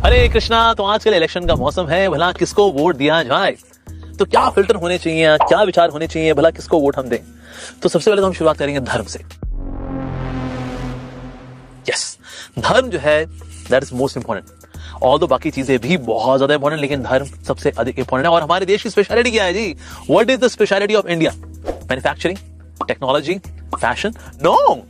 हरे कृष्णा। तो आजकल इलेक्शन का मौसम है, भला किसको वोट दिया जाए, तो क्या फिल्टर होने चाहिए, क्या विचार होने चाहिए, भला किसको वोट हम दें। तो सबसे पहले तो हम शुरुआत करेंगे धर्म से। यस, धर्म जो है that is most important. All दो बाकी चीजें भी बहुत ज्यादा इंपॉर्टेंट, लेकिन धर्म सबसे अधिक इंपॉर्टेंट है। और हमारे देश की स्पेशलिटी क्या है ji? What is the speciality of India? Manufacturing, technology, fashion? No,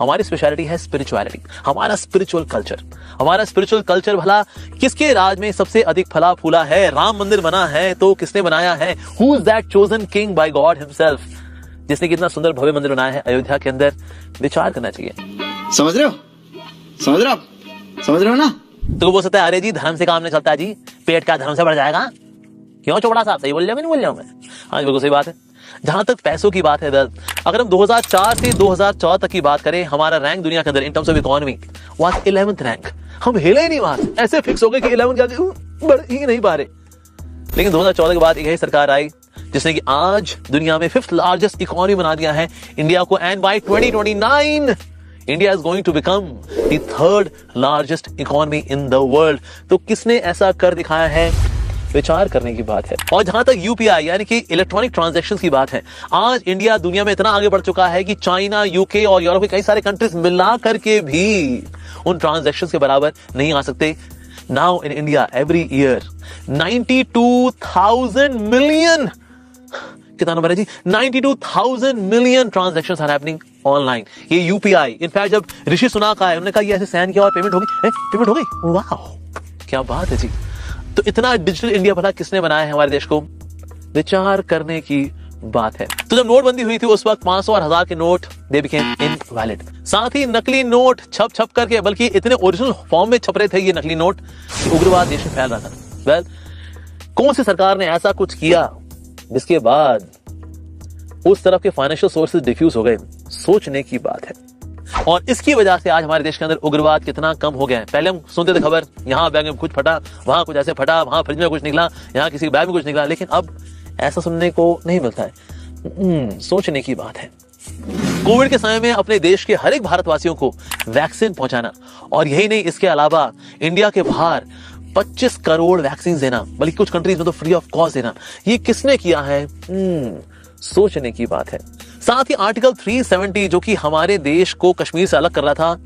हमारी स्पेशलिटी है स्पिरिचुअलिटी, हमारा स्पिरिचुअल कल्चर। हमारा स्पिरिचुअल कल्चर भला किसके राज में सबसे अधिक फला फूला है? राम मंदिर बना है तो किसने बनाया है? Who is that chosen king bye God himself, जिसने कितना सुंदर भव्य मंदिर बनाया है अयोध्या के अंदर? विचार करना चाहिए। समझ रहे हो? समझ रहे हो? समझ रहे हो ना? तो बोल सकता है अरे जी धर्म से काम नहीं चलता जी, पेट का धर्म से बढ़ जाएगा। क्यों चौड़ा साहब, सही बोल रहे हो? नहीं बोल रहा हूं मैं? हाँ बिल्कुल सही बात है। जहां तक पैसों की बात है, अगर हम 2004 से 2014 तक की बात करें, हमारा रैंक दुनिया के अंदर in terms of economy was 11th rank. हम हिले ही नहीं वहां से, ऐसे फिक्स हो गए कि 11 क्या बढ़ ही नहीं पा रहे। लेकिन 2014 के बाद यही सरकार आई जिसने कि आज दुनिया में 5th लार्जेस्ट इकोनॉमी बना दिया है इंडिया को। And by 2029 India is going to become the 3rd largest economy in the world. तो किसने ऐसा कर दिखाया है? विचार करने की बात है। और जहां तक यूपीआई यानी कि इलेक्ट्रॉनिक ट्रांजैक्शंस की बात है, आज इंडिया दुनिया में इतना आगे बढ़ चुका है कि चाइना, यूके और यूरोप के कई सारे कंट्रीज मिला करके भी उन ट्रांजैक्शंस के बराबर नहीं आ सकते। Now in India every year 92,000 million, कितना नंबर है जी? 92,000 million transactions are happening online. ये यूपीआई, इनफैक्ट जब ऋषि सुनाक आए, उन्होंने कहा ये ऐसे स्कैन किया और पेमेंट हो गई। पेमेंट हो गई, वाह क्या बात है जी। तो इतना डिजिटल इंडिया भला किसने बनाया है हमारे देश को? विचार करने की बात है। तो जब नोटबंदी हुई थी उस वक्त 500 और 1000 के नोट दे बिकेम इनवैलिड। साथ ही नकली नोट छप करके, बल्कि इतने ओरिजिनल फॉर्म में छप रहे थे ये नकली नोट कि उग्रवाद देश में फैल रहा था। वेल, कौन सी सरकार ने ऐसा कुछ किया जिसके बाद उस तरफ के फाइनेंशियल सोर्सेज डिफ्यूज हो गए? सोचने की बात है। और इसकी वजह से आज हमारे देश के अंदर उग्रवाद कितना कम हो गया है। पहले हम सुनते थे खबर, यहाँ बैग में कुछ फटा, वहां कुछ ऐसे फटा, वहां फ्रिज में कुछ निकला, यहाँ किसी बैग में कुछ निकला, लेकिन अब ऐसा सुनने को नहीं मिलता है। सोचने की बात है। कोविड के समय में अपने देश के हर एक भारतवासियों को वैक्सीन पहुंचाना, और यही नहीं, इसके अलावा इंडिया के बाहर 25 करोड़ वैक्सीन देना, बल्कि कुछ कंट्रीज में तो फ्री ऑफ कॉस्ट देना, ये किसने किया है? सोचने की बात है। साथ ही आर्टिकल 370 जो कि हमारे देश को कश्मीर से अलग कर रहा था,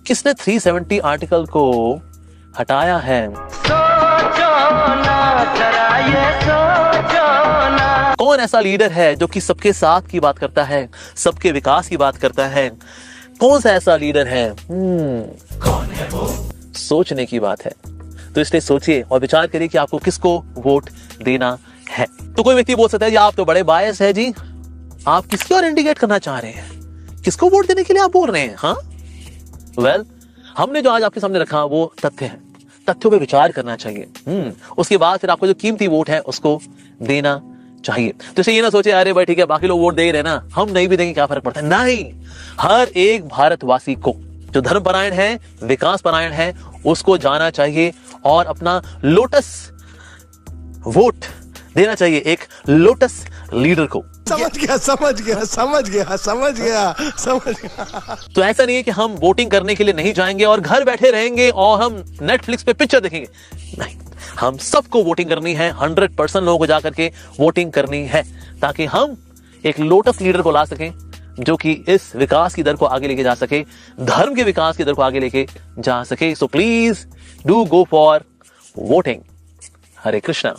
किसने 370 आर्टिकल को हटाया है? कौन ऐसा लीडर है जो कि सबके साथ की बात करता है, सबके विकास की बात करता है? कौन सा ऐसा लीडर है? कौन है वो? सोचने की बात है। तो इसलिए सोचिए और विचार करिए कि आपको किसको वोट देना है। तो कोई व्यक्ति बोल सकता है जी आप तो बड़े बायस है जी, आप किसकी ओर इंडिकेट करना चाह रहे हैं, किसको वोट देने के लिए आप बोल रहे हैं? हाँ वेल, हमने जो आज आपके सामने रखा वो तथ्य है, तथ्यों पे विचार करना चाहिए। उसके बाद फिर आपको जो कीमती वोट है उसको देना चाहिए। तो इसे ये ना सोचे अरे भाई ठीक है बाकी लोग वोट दे ही रहे ना, हम नहीं भी देंगे क्या फर्क पड़ता है? नहीं, हर एक भारतवासी को जो धर्म परायण है, विकास परायण है, उसको जाना चाहिए और अपना लोटस वोट देना चाहिए एक लोटस लीडर को। समझ गया। तो ऐसा नहीं है कि हम वोटिंग करने के लिए नहीं जाएंगे और घर बैठे रहेंगे और हम नेटफ्लिक्स पे पिक्चर देखेंगे। नहीं, हम सबको वोटिंग करनी है, 100% लोगों को जाकर के वोटिंग करनी है, ताकि हम एक लोटस लीडर को ला सकें जो कि इस विकास की दर को आगे लेके जा सके, धर्म के विकास की दर को आगे लेके जा सके। So please do go for voting. Hare Krishna.